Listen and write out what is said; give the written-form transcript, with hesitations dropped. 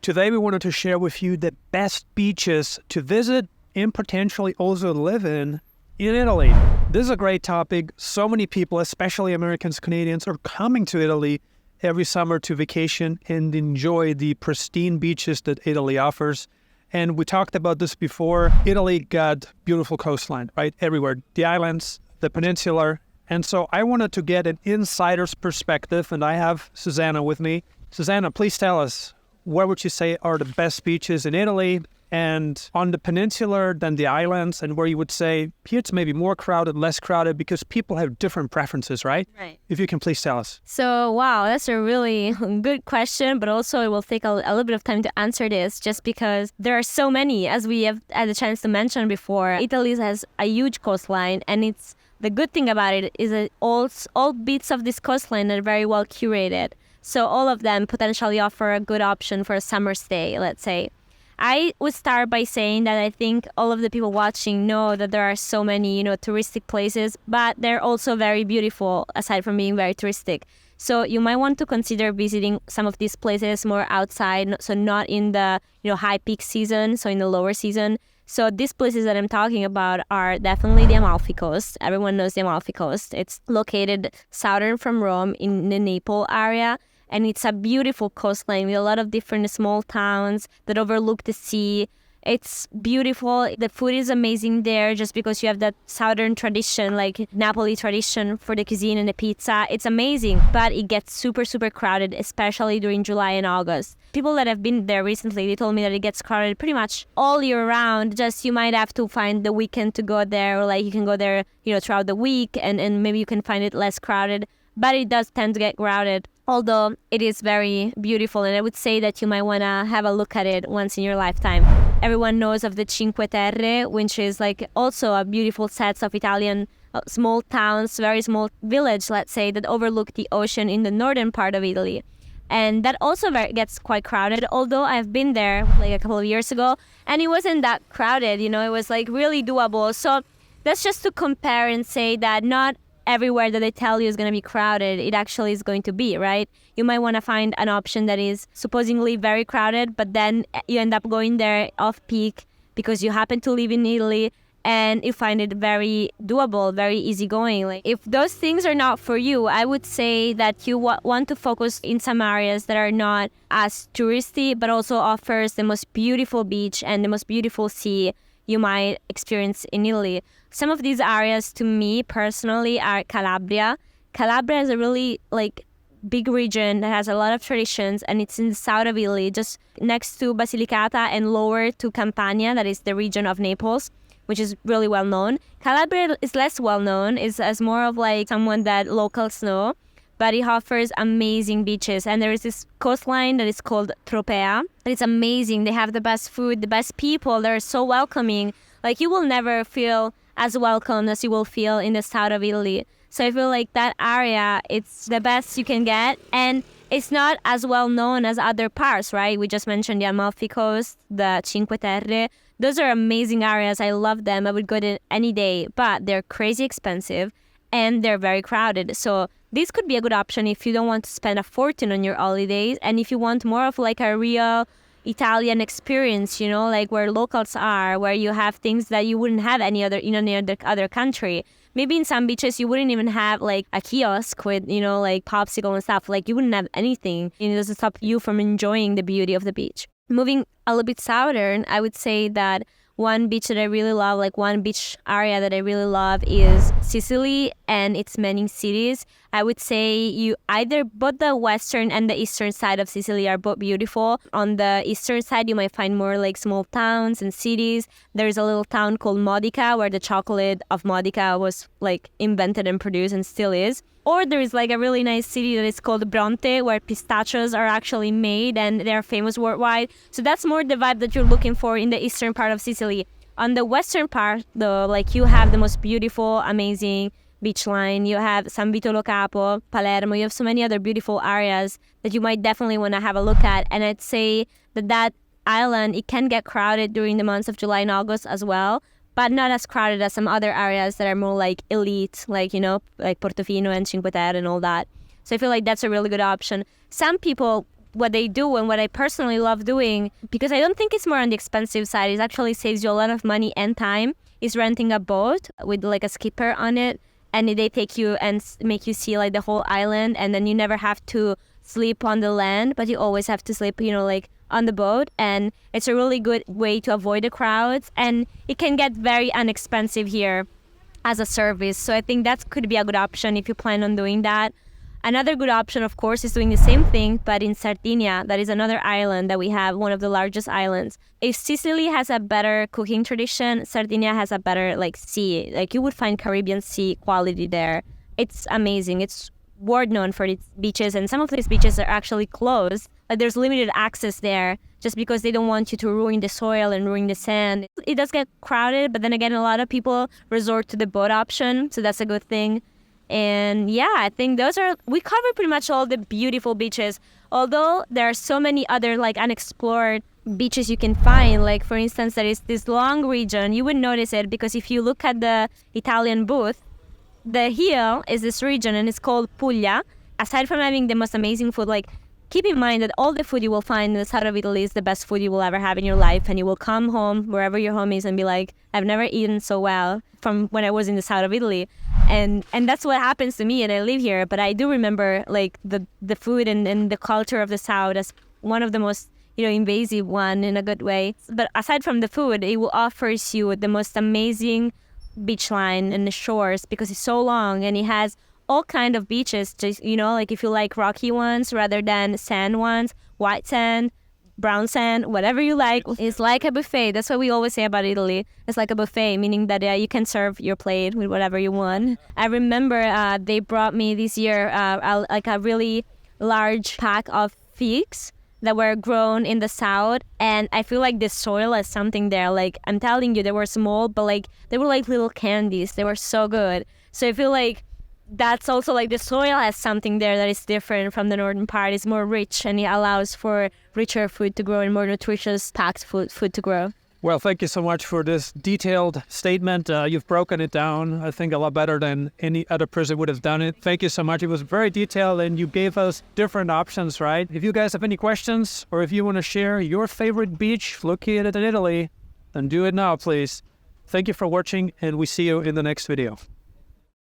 Today we wanted to share with you the best beaches to visit and potentially also live in Italy. This is a great topic. So many people, especially Americans, Canadians, are coming to Italy every summer to vacation and enjoy the pristine beaches that Italy offers. And we talked about this before. Italy got beautiful coastline, right? Everywhere. The islands, the peninsula. And so I wanted to get an insider's perspective, and I have Susanna with me. Susanna, please tell us, where would you say are the best beaches in Italy and on the peninsula than the islands, and where you would say here it's maybe more crowded, less crowded, because people have different preferences, right? Right. If you can please tell us. So, wow, that's a really good question, but also it will take a little bit of time to answer this just because there are so many, as we have had a chance to mention before. Italy has a huge coastline, and the good thing about it is that all bits of this coastline are very well curated. So all of them potentially offer a good option for a summer stay, let's say. I would start by saying that I think all of the people watching know that there are so many, touristic places, but they're also very beautiful aside from being very touristic. So you might want to consider visiting some of these places more outside, so not in the, high peak season, so in the lower season. So these places that I'm talking about are definitely the Amalfi Coast. Everyone knows the Amalfi Coast. It's located southern from Rome in the Naples area. And it's a beautiful coastline with a lot of different small towns that overlook the sea. It's beautiful. The food is amazing there just because you have that southern tradition, like Napoli tradition for the cuisine and the pizza. It's amazing, but it gets super, super crowded, especially during July and August. People that have been there recently, they told me that it gets crowded pretty much all year round. Just you might have to find the weekend to go there, or like you can go there, throughout the week and maybe you can find it less crowded. But it does tend to get crowded, although it is very beautiful, and I would say that you might want to have a look at it once in your lifetime. Everyone knows of the Cinque Terre, which is like also a beautiful set of Italian small towns, very small village, let's say, that overlook the ocean in the northern part of Italy. And that also gets quite crowded, although I've been there like a couple of years ago, and it wasn't that crowded, it was like really doable. So that's just to compare and say that not everywhere that they tell you is going to be crowded, it actually is going to be, right? You might want to find an option that is supposedly very crowded, but then you end up going there off-peak because you happen to live in Italy and you find it very doable, very easygoing. Like, if those things are not for you, I would say that you want to focus in some areas that are not as touristy, but also offers the most beautiful beach and the most beautiful sea you might experience in Italy. Some of these areas, to me personally, are Calabria. Calabria is a really big region that has a lot of traditions, and it's in the south of Italy, just next to Basilicata and lower to Campania, that is the region of Naples, which is really well known. Calabria is less well known, is as more of someone that locals know, but it offers amazing beaches. And there is this coastline that is called Tropea. It's amazing. They have the best food, the best people. They're so welcoming. You will never feel as welcome as you will feel in the south of Italy. So I feel like that area, it's the best you can get. And it's not as well known as other parts, right? We just mentioned the Amalfi Coast, the Cinque Terre. Those are amazing areas. I love them. I would go to any day, but they're crazy expensive and they're very crowded. So this could be a good option if you don't want to spend a fortune on your holidays, and if you want more of a real Italian experience, where locals are, where you have things that you wouldn't have any other other country. Maybe in some beaches you wouldn't even have a kiosk with popsicle and stuff. You wouldn't have anything. It doesn't stop you from enjoying the beauty of the beach. Moving a little bit southern, I would say that one beach that I really love, one beach area that I really love, is Sicily and its many cities. I would say both the western and the eastern side of Sicily are both beautiful. On the eastern side, you might find more small towns and cities. There's a little town called Modica where the chocolate of Modica was invented and produced and still is. Or there is a really nice city that is called Bronte, where pistachios are actually made and they're famous worldwide. So that's more the vibe that you're looking for in the eastern part of Sicily. On the western part, though, you have the most beautiful, amazing beach line. You have San Vito Lo Capo, Palermo. You have so many other beautiful areas that you might definitely want to have a look at. And I'd say that island, it can get crowded during the months of July and August as well, but not as crowded as some other areas that are more elite, Portofino and Cinque Terre and all that. So I feel like that's a really good option. Some people what they do and what I personally love doing, because I don't think it's more on the expensive side, it actually saves you a lot of money and time, is renting a boat with like a skipper on it, and they take you and make you see like the whole island, and then you never have to sleep on the land, but you always have to sleep, like on the boat. And it's a really good way to avoid the crowds, and it can get very inexpensive here as a service. So I think that could be a good option if you plan on doing that. Another good option, of course, is doing the same thing, but in Sardinia. That is another island that we have, one of the largest islands. If Sicily has a better cooking tradition, Sardinia has a better sea. Like you would find Caribbean sea quality there. It's amazing. It's world known for its beaches, and some of these beaches are actually closed. Like there's limited access there just because they don't want you to ruin the soil and ruin the sand. It does get crowded, but then again, a lot of people resort to the boat option, so that's a good thing. And yeah, I think we covered pretty much all the beautiful beaches, although there are so many other unexplored beaches you can find. Like for instance, there is this long region. You would notice it because if you look at the Italian booth, the hill is this region and it's called Puglia. Aside from having the most amazing food, keep in mind that all the food you will find in the south of Italy is the best food you will ever have in your life, and you will come home wherever your home is and be like, I've never eaten so well from when I was in the south of Italy. And that's what happens to me, and I live here. But I do remember the food and the culture of the south as one of the most invasive one in a good way. But aside from the food, it will offers you the most amazing beach line and the shores because it's so long, and it has all kind of beaches, just if you like rocky ones rather than sand ones, white sand, brown sand, whatever you like. It's like a buffet. That's what we always say about Italy. It's like a buffet, meaning that you can serve your plate with whatever you want. I remember they brought me this year a really large pack of figs that were grown in the south, and I feel like the soil has something there. I'm telling you, they were small, but they were like little candies. They were so good. So I feel like that's also the soil has something there that is different from the northern part. It's more rich, and it allows for richer food to grow and more nutritious packed food to grow. Well, thank you so much for this detailed statement. You've broken it down, I think, a lot better than any other person would have done it. Thank you so much. It was very detailed, and you gave us different options, right? If you guys have any questions, or if you want to share your favorite beach located in Italy, then do it now, please. Thank you for watching, and we see you in the next video.